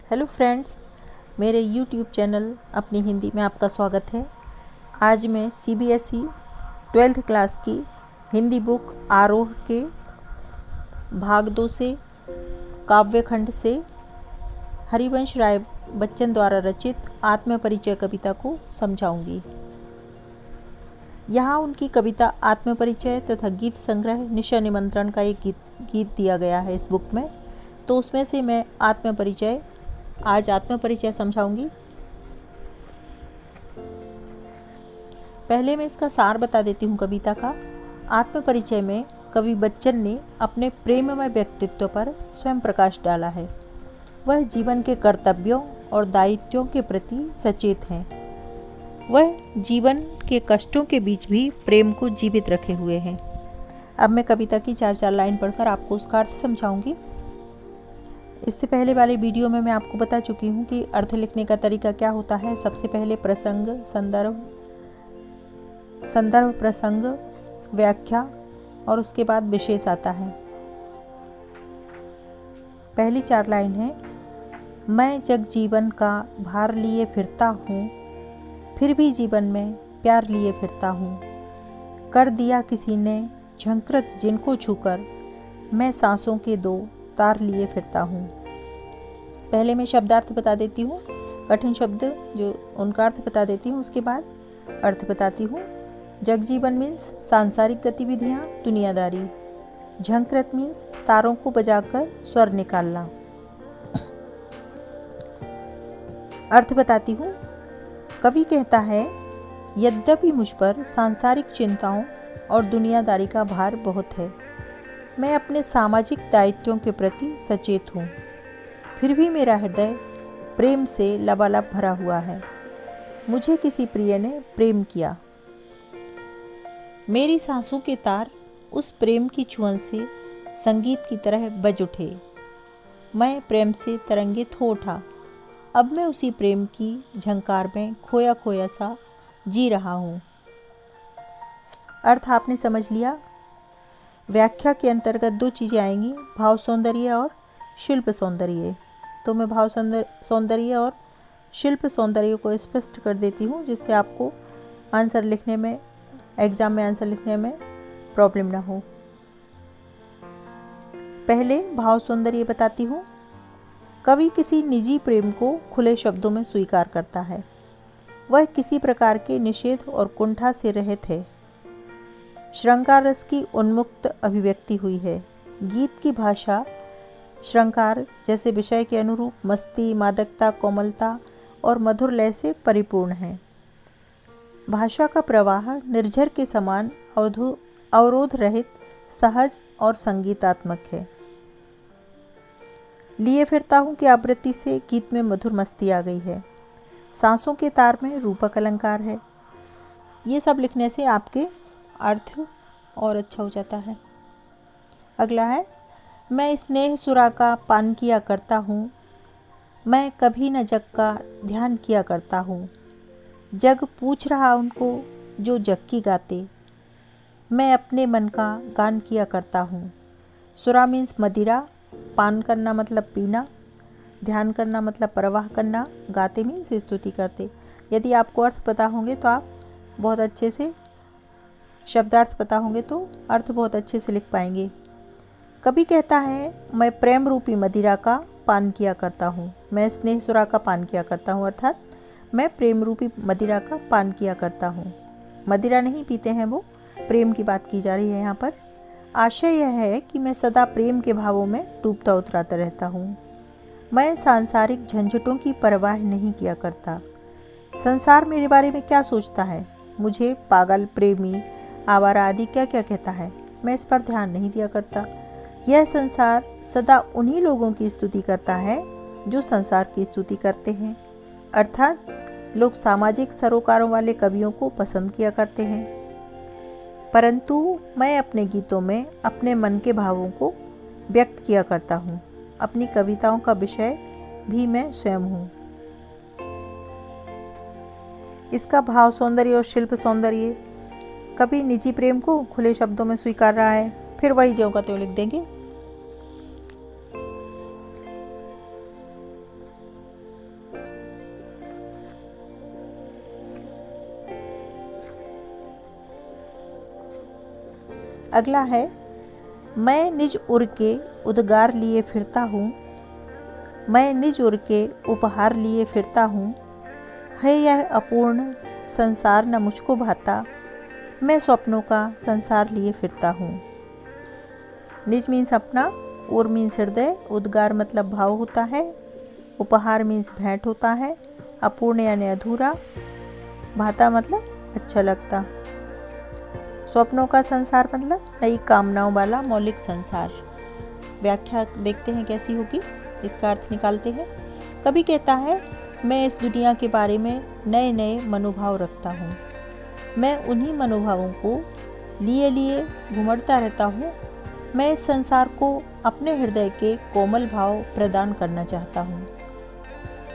Hello friends, मेरे YouTube channel अपनी हिंदी में आपका स्वागत है। आज मैं CBSE 12th क्लास की हिंदी बुक आरोह के भाग 2 से काव्यखंड से हरिवंश राय बच्चन द्वारा रचित आत्मपरिचय कविता को समझाऊंगी। यहाँ उनकी कविता आत्मपरिचय तथा गीत संग्रह निशा निमंत्रण का एक गीत दिया गया है इस बुक में, तो उसमें से मैं आज आत्मपरिचय समझाऊंगी। पहले मैं इसका सार बता देती हूँ कविता का। आत्मपरिचय में कवि बच्चन ने अपने प्रेममय व्यक्तित्व पर स्वयं प्रकाश डाला है। वह जीवन के कर्तव्यों और दायित्वों के प्रति सचेत हैं। वह जीवन के कष्टों के बीच भी प्रेम को जीवित रखे हुए हैं। अब मैं कविता की 4-4 लाइन पढ़कर आपको उसका अर्थ समझाऊंगी। इससे पहले वाले वीडियो में मैं आपको बता चुकी हूँ कि अर्थ लिखने का तरीका क्या होता है। सबसे पहले प्रसंग, संदर्भ, प्रसंग, व्याख्या और उसके बाद विशेष आता है। पहली 4 लाइन है, मैं जग जीवन का भार लिए फिरता हूँ, फिर भी जीवन में प्यार लिए फिरता हूँ। कर दिया किसी ने झंकृत जिनको छूकर, मैं सांसों के 2 तार लिए फिरता हूँ। पहले मैं शब्दार्थ बता देती हूँ, कठिन शब्द जो उनका अर्थ बता देती हूँ, उसके बाद अर्थ बताती हूँ। जगजीवन मीन्स सांसारिक गतिविधियाँ, दुनियादारी। झंकृत मीन्स तारों को बजाकर स्वर निकालना। अर्थ बताती हूँ। कवि कहता है, यद्यपि मुझ पर सांसारिक चिंताओं और दुनियादारी का भार बहुत है, मैं अपने सामाजिक दायित्वों के प्रति सचेत हूँ, फिर भी मेरा हृदय प्रेम से लबालब भरा हुआ है। मुझे किसी प्रिय ने प्रेम किया। मेरी सांसों के तार उस प्रेम की छुअन से संगीत की तरह बज उठे। मैं प्रेम से तरंगित हो उठा। अब मैं उसी प्रेम की झंकार में खोया खोया सा जी रहा हूँ। अर्थ आपने समझ लिया। व्याख्या के अंतर्गत 2 चीज़ें आएंगी, भाव सौंदर्य और शिल्प सौंदर्य। तो मैं भाव सौंदर्य और शिल्प सौंदर्य को स्पष्ट कर देती हूँ, जिससे आपको आंसर लिखने में, एग्जाम में आंसर लिखने में प्रॉब्लम ना हो। पहले भाव सौंदर्य बताती हूँ। कवि किसी निजी प्रेम को खुले शब्दों में स्वीकार करता है। वह किसी प्रकार के निषेध और कुंठा से रहित है। श्रृंगार रस की उन्मुक्त अभिव्यक्ति हुई है। गीत की भाषा श्रृंगार जैसे विषय के अनुरूप मस्ती, मादकता, कोमलता और मधुर लय से परिपूर्ण है। भाषा का प्रवाह निर्झर के समान अवरोध रहित, सहज और संगीतात्मक है। लिए फिरता हूँ कि आवृत्ति से गीत में मधुर मस्ती आ गई है। सांसों के तार में रूपक अलंकार है। ये सब लिखने से आपके अर्थ और अच्छा हो जाता है। अगला है, मैं स्नेह सुरा का पान किया करता हूँ, मैं कभी न जग का ध्यान किया करता हूँ। जग पूछ रहा उनको जो जग की गाते, मैं अपने मन का गान किया करता हूँ। सुरा मीन्स मदिरा, पान करना मतलब पीना, ध्यान करना मतलब प्रवाह करना, गाते मीन्स स्तुति करते। यदि आपको अर्थ पता होंगे तो आप बहुत अच्छे से, शब्दार्थ पता होंगे तो अर्थ बहुत अच्छे से लिख पाएंगे। कवि कहता है, मैं प्रेम रूपी मदिरा का पान किया करता हूँ, मैं स्नेह सुरा का पान किया करता हूँ, अर्थात मैं प्रेम रूपी मदिरा का पान किया करता हूँ। मदिरा नहीं पीते हैं वो, प्रेम की बात की जा रही है यहाँ पर। आशय यह है कि मैं सदा प्रेम के भावों में डूबता उतराता रहता हूँ। मैं सांसारिक झंझटों की परवाह नहीं किया करता। संसार मेरे बारे में क्या सोचता है, मुझे पागल, प्रेमी, आवारा आदि क्या क्या कहता है, मैं इस पर ध्यान नहीं दिया करता। यह संसार सदा उन्हीं लोगों की स्तुति करता है जो संसार की स्तुति करते हैं, अर्थात लोग सामाजिक सरोकारों वाले कवियों को पसंद किया करते हैं। परंतु मैं अपने गीतों में अपने मन के भावों को व्यक्त किया करता हूँ। अपनी कविताओं का विषय भी मैं स्वयं हूँ। इसका भाव सौंदर्य और शिल्प सौंदर्य, कभी निजी प्रेम को खुले शब्दों में स्वीकार रहा है, फिर वही ज्यों का त्यों लिख देंगे। अगला है, मैं निज उर के उद्गार लिए फिरता हूँ, मैं निज उर के उपहार लिए फिरता हूँ, है यह अपूर्ण संसार न मुझको भाता, मैं स्वप्नों का संसार लिए फिरता हूँ। निज मीन्स अपना, उर मीन्स हृदय, उद्गार मतलब भाव होता है, उपहार मीन्स भेंट होता है, अपूर्ण यानी अधूरा, भाता मतलब अच्छा लगता, स्वप्नों का संसार मतलब नई कामनाओं वाला मौलिक संसार। व्याख्या देखते हैं कैसी होगी, इसका अर्थ निकालते हैं। कवि कहता है, मैं इस दुनिया के बारे में नए नए मनोभाव रखता हूँ, मैं उन्हीं मनोभावों को लिए लिए घुमड़ता रहता हूँ, मैं इस संसार को अपने हृदय के कोमल भाव प्रदान करना चाहता हूँ।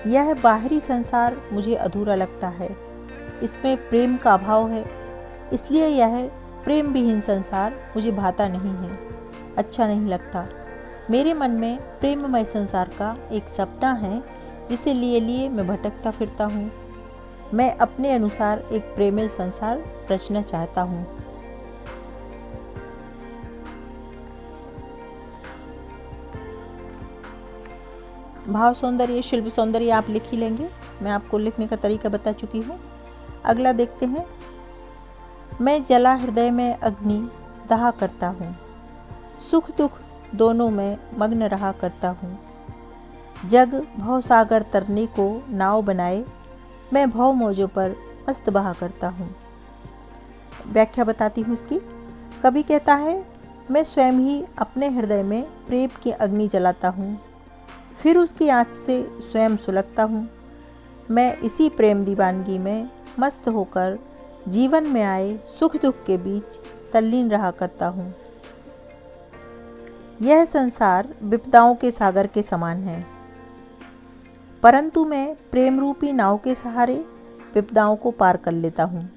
यह बाहरी संसार मुझे अधूरा लगता है, इसमें प्रेम का अभाव है, इसलिए यह प्रेम विहीन संसार मुझे भाता नहीं है, अच्छा नहीं लगता। मेरे मन में प्रेममय संसार का एक सपना है, जिसे लिए लिए मैं भटकता फिरता हूँ। मैं अपने अनुसार एक प्रेमल संसार रचना चाहता हूँ। भाव सौंदर्य, शिल्प सौंदर्य आप लिख ही लेंगे, मैं आपको लिखने का तरीका बता चुकी हूँ। अगला देखते हैं, मैं जला हृदय में अग्नि दहा करता हूँ, सुख दुख दोनों में मग्न रहा करता हूँ। जग भव सागर तरने को नाव बनाए, मैं भव मौजों पर मस्त बहा करता हूँ। व्याख्या बताती हूँ इसकी। कवि कहता है, मैं स्वयं ही अपने हृदय में प्रेम की अग्नि जलाता हूँ, फिर उसकी आँच से स्वयं सुलगता हूँ। मैं इसी प्रेम दीवानगी में मस्त होकर जीवन में आए सुख दुख के बीच तल्लीन रहा करता हूँ। यह संसार विपदाओं के सागर के समान है, परंतु मैं प्रेम रूपी नाव के सहारे विपदाओं को पार कर लेता हूँ।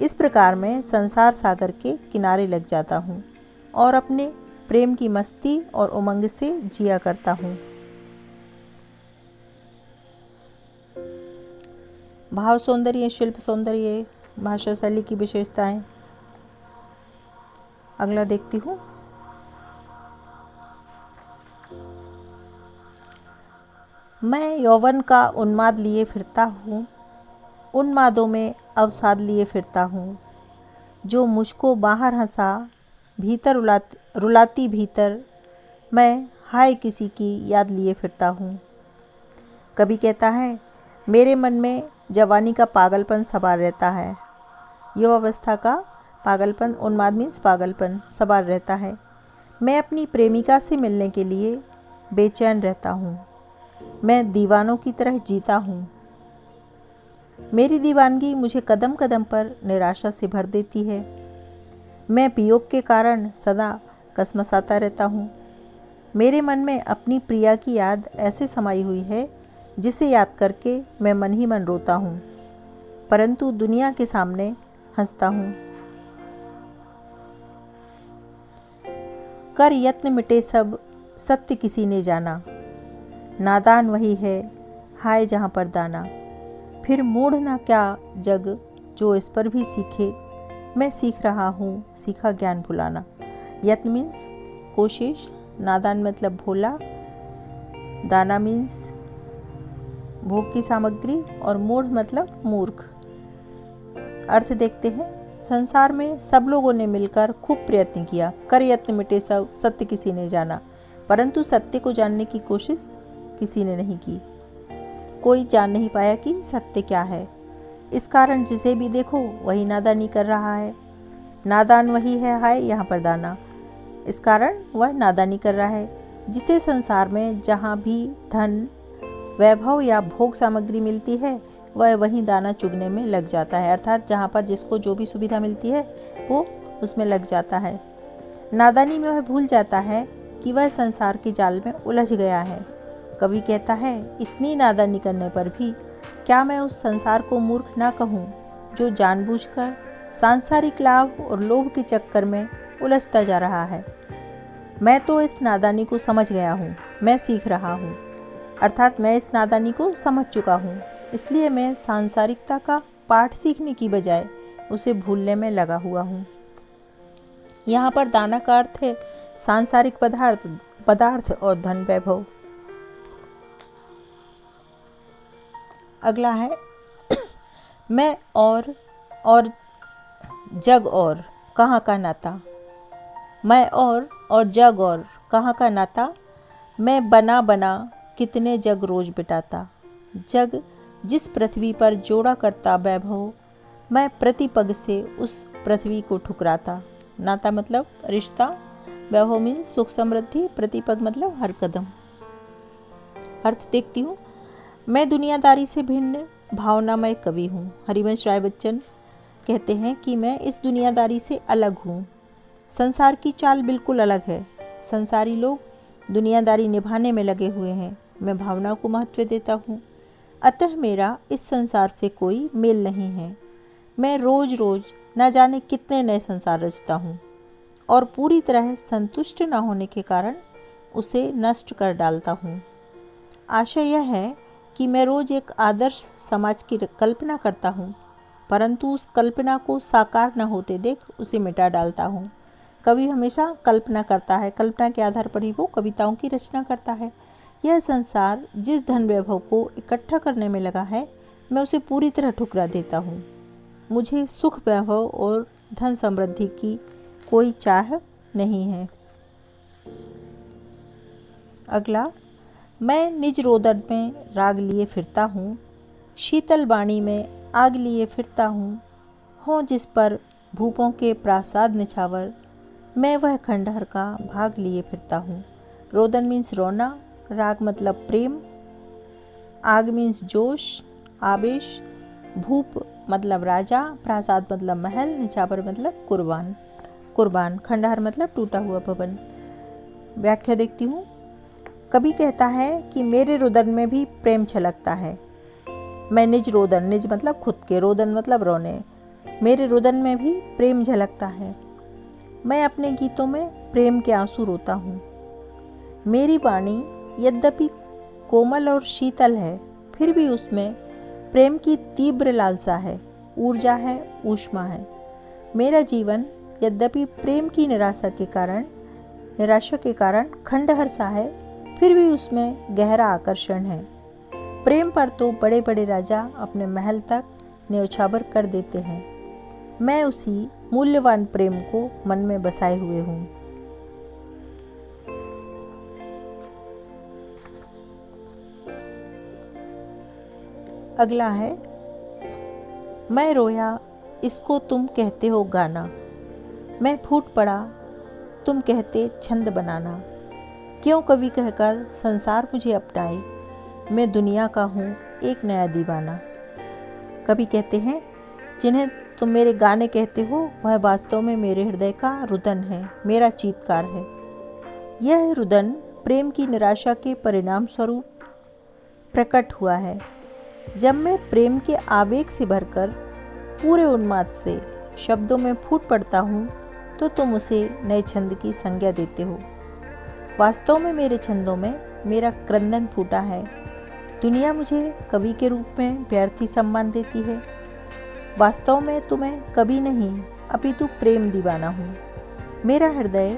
इस प्रकार मैं संसार सागर के किनारे लग जाता हूँ और अपने प्रेम की मस्ती और उमंग से जिया करता हूँ। भाव सौंदर्य, शिल्प सौंदर्य, भाषा शैली की विशेषताएं। अगला देखती हूँ, मैं यौवन का उन्माद लिए फिरता हूँ, उन्मादों में अवसाद लिए फिरता हूँ। जो मुझको बाहर हंसा भीतर रुलाती भीतर, मैं हाय किसी की याद लिए फिरता हूँ। कवि कहता है, मेरे मन में जवानी का पागलपन सवार रहता है, युवावस्था का पागलपन, उन्माद मीन्स पागलपन, सवार रहता है। मैं अपनी प्रेमिका से मिलने के लिए बेचैन रहता हूँ, मैं दीवानों की तरह जीता हूँ। मेरी दीवानगी मुझे कदम कदम पर निराशा से भर देती है। मैं वियोग के कारण सदा कसमसाता रहता हूँ। मेरे मन में अपनी प्रिया की याद ऐसे समाई हुई है, जिसे याद करके मैं मन ही मन रोता हूँ, परंतु दुनिया के सामने हंसता हूँ। कर यत्न मिटे सब सत्य किसी ने जाना, नादान वही है हाय जहाँ पर दाना। फिर मूढ़ ना क्या जग जो इस पर भी सीखे, मैं सीख रहा हूँ सीखा ज्ञान भुलाना। यत्न मीन्स कोशिश, नादान मतलब भोला, दाना मीन्स भोग की सामग्री और मूढ़ मतलब मूर्ख। अर्थ देखते हैं, संसार में सब लोगों ने मिलकर खूब प्रयत्न किया, कर यत्न मिटे सब सत्य किसी ने जाना, परंतु सत्य को जानने की कोशिश किसी ने नहीं की। कोई जान नहीं पाया कि सत्य क्या है। इस कारण जिसे भी देखो वही नादानी कर रहा है। नादान वही है हाय यहाँ पर दाना। इस कारण वह नादानी कर रहा है। जिसे संसार में जहाँ भी धन, वैभव या भोग सामग्री मिलती है, वह वहीं दाना चुगने में लग जाता है, अर्थात जहाँ पर जिसको जो भी सुविधा मिलती है वो उसमें लग जाता है। नादानी में वह भूल जाता है कि वह संसार के जाल में उलझ गया है। कवि कहता है, इतनी नादानी करने पर भी क्या मैं उस संसार को मूर्ख ना कहूँ, जो जानबूझकर सांसारिक लाभ और लोभ के चक्कर में उलझता जा रहा है। मैं तो इस नादानी को समझ गया हूँ, मैं सीख रहा हूँ, अर्थात मैं इस नादानी को समझ चुका हूँ, इसलिए मैं सांसारिकता का पाठ सीखने की बजाय उसे भूलने में लगा हुआ हूँ। यहाँ पर दाना का अर्थ है सांसारिक पदार्थ और धन वैभव। अगला है मैं और जग और कहाँ का नाता। मैं और जग और कहाँ का नाता। मैं बना कितने जग रोज बिटाता। जग जिस पृथ्वी पर जोड़ा करता वैभव, मैं प्रतिपग से उस पृथ्वी को ठुकराता। नाता मतलब रिश्ता, वैभव मीन्स सुख समृद्धि, प्रतिपग मतलब हर कदम। अर्थ देखती हूँ। मैं दुनियादारी से भिन्न भावनामय कवि हूँ। हरिवंश राय बच्चन कहते हैं कि मैं इस दुनियादारी से अलग हूँ। संसार की चाल बिल्कुल अलग है। संसारी लोग दुनियादारी निभाने में लगे हुए हैं, मैं भावना को महत्व देता हूँ। अतः मेरा इस संसार से कोई मेल नहीं है। मैं रोज रोज न जाने कितने नए संसार रचता हूँ और पूरी तरह संतुष्ट न होने के कारण उसे नष्ट कर डालता हूँ। आशय यह है कि मैं रोज एक आदर्श समाज की कल्पना करता हूँ, परंतु उस कल्पना को साकार न होते देख उसे मिटा डालता हूँ। कवि हमेशा कल्पना करता है, कल्पना के आधार पर ही वो कविताओं की रचना करता है। यह संसार जिस धन वैभव को इकट्ठा करने में लगा है, मैं उसे पूरी तरह ठुकरा देता हूँ। मुझे सुख वैभव और धन समृद्धि की कोई चाह नहीं है। अगला, मैं निज रोदन में राग लिए फिरता हूँ, शीतल वाणी में आग लिए फिरता हूँ। हो जिस पर भूपों के प्रासाद निछावर, मैं वह खंडहर का भाग लिए फिरता हूँ। रोदन मीन्स रोना, राग मतलब प्रेम, आग मीन्स जोश आवेश, भूप मतलब राजा, प्रासाद मतलब महल, निछावर मतलब कुर्बान, खंडहर मतलब टूटा हुआ भवन। व्याख्या देखती हूँ। कवि कहता है कि मेरे रुदन में भी प्रेम छलकता है। मैं निज रोदन, निज मतलब खुद के, रोदन मतलब रोने, मेरे रुदन में भी प्रेम झलकता है। मैं अपने गीतों में प्रेम के आंसू रोता हूँ। मेरी वाणी यद्यपि कोमल और शीतल है, फिर भी उसमें प्रेम की तीव्र लालसा है, ऊर्जा है, ऊष्मा है। मेरा जीवन यद्यपि प्रेम की निराशा के कारण खंडहर सा है, फिर भी उसमें गहरा आकर्षण है। प्रेम पर तो बड़े बड़े राजा अपने महल तक न्यौछावर कर देते हैं। मैं उसी मूल्यवान प्रेम को मन में बसाए हुए हूँ। अगला है, मैं रोया इसको तुम कहते हो गाना, मैं फूट पड़ा तुम कहते छंद बनाना। क्यों कवि कहकर संसार मुझे अपनाए, मैं दुनिया का हूँ एक नया दीवाना। कवि कहते हैं जिन्हें तुम मेरे गाने कहते हो, वह वास्तव में मेरे हृदय का रुदन है, मेरा चीत्कार है। यह रुदन प्रेम की निराशा के परिणाम स्वरूप प्रकट हुआ है। जब मैं प्रेम के आवेग से भरकर पूरे उन्माद से शब्दों में फूट पड़ता हूँ, तो तुम उसे नए छंद की संज्ञा देते हो। वास्तव में मेरे छंदों में मेरा क्रंदन फूटा है। दुनिया मुझे कवि के रूप में व्यर्थी सम्मान देती है। वास्तव में तुम्हें कवि नहीं अपितु प्रेम दीवाना हूँ। मेरा हृदय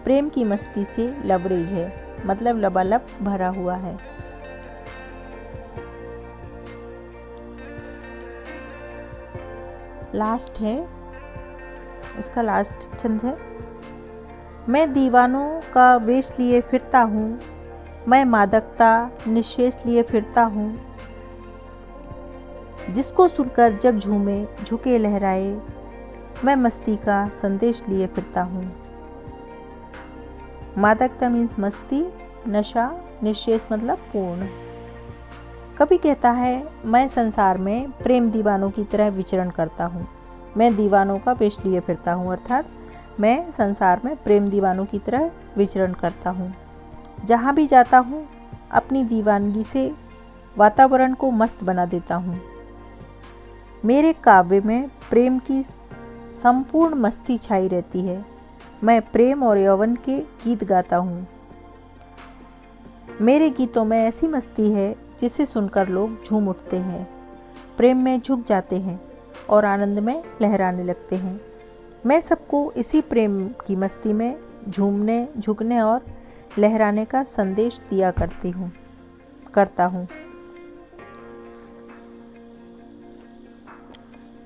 प्रेम की मस्ती से लबरेज है, मतलब लबालब भरा हुआ है। लास्ट है, इसका लास्ट छंद है, मैं दीवानों का वेश लिए फिरता हूँ, मैं मादकता निशेष लिए फिरता हूँ। जिसको सुनकर जग झूमे झुके लहराए, मैं मस्ती का संदेश लिए फिरता हूँ। मादकता मीन्स मस्ती, नशा, निशेष मतलब पूर्ण। कवि कहता है मैं संसार में प्रेम दीवानों की तरह विचरण करता हूँ, मैं दीवानों का वेश लिए फिरता हूँ, अर्थात मैं संसार में प्रेम दीवानों की तरह विचरण करता हूँ। जहाँ भी जाता हूँ अपनी दीवानगी से वातावरण को मस्त बना देता हूँ। मेरे काव्य में प्रेम की संपूर्ण मस्ती छाई रहती है। मैं प्रेम और यौवन के गीत गाता हूँ। मेरे गीतों में ऐसी मस्ती है जिसे सुनकर लोग झूम उठते हैं, प्रेम में झुक जाते हैं और आनंद में लहराने लगते हैं। मैं सबको इसी प्रेम की मस्ती में झूमने, झुकने और लहराने का संदेश दिया करता हूँ।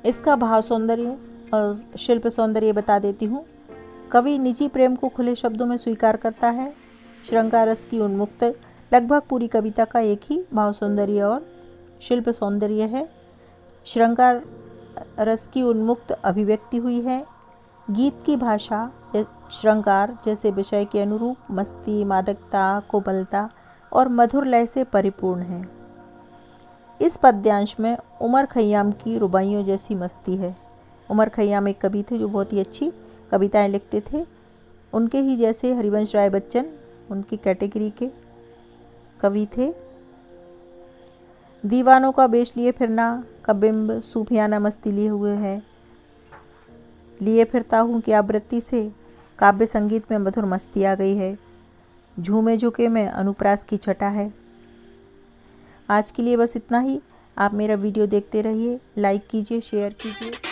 इसका भाव सौंदर्य और शिल्प सौंदर्य बता देती हूँ। कवि निजी प्रेम को खुले शब्दों में स्वीकार करता है। श्रृंगार रस की उन्मुक्त लगभग पूरी कविता का एक ही भाव सौंदर्य और शिल्प सौंदर्य है। श्रृंगार रस की उन्मुक्त अभिव्यक्ति हुई है। गीत की भाषा श्रृंगार जैसे विषय के अनुरूप मस्ती, मादकता, कोमलता और मधुर लय से परिपूर्ण है। इस पद्यांश में उमर खय्याम की रुबाइयों जैसी मस्ती है। उमर खय्याम एक कवि थे जो बहुत ही अच्छी कविताएं लिखते थे। उनके ही जैसे हरिवंश राय बच्चन उनकी कैटेगरी के कवि थे। दीवानों का बेश लिए फिरना का बिंब सूफियाना मस्ती लिए हुए है। लिए फिरता हूँ की आवृत्ति से काव्य संगीत में मधुर मस्ती आ गई है। झूमे झुके में अनुप्रास की छटा है। आज के लिए बस इतना ही। आप मेरा वीडियो देखते रहिए, लाइक कीजिए, शेयर कीजिए।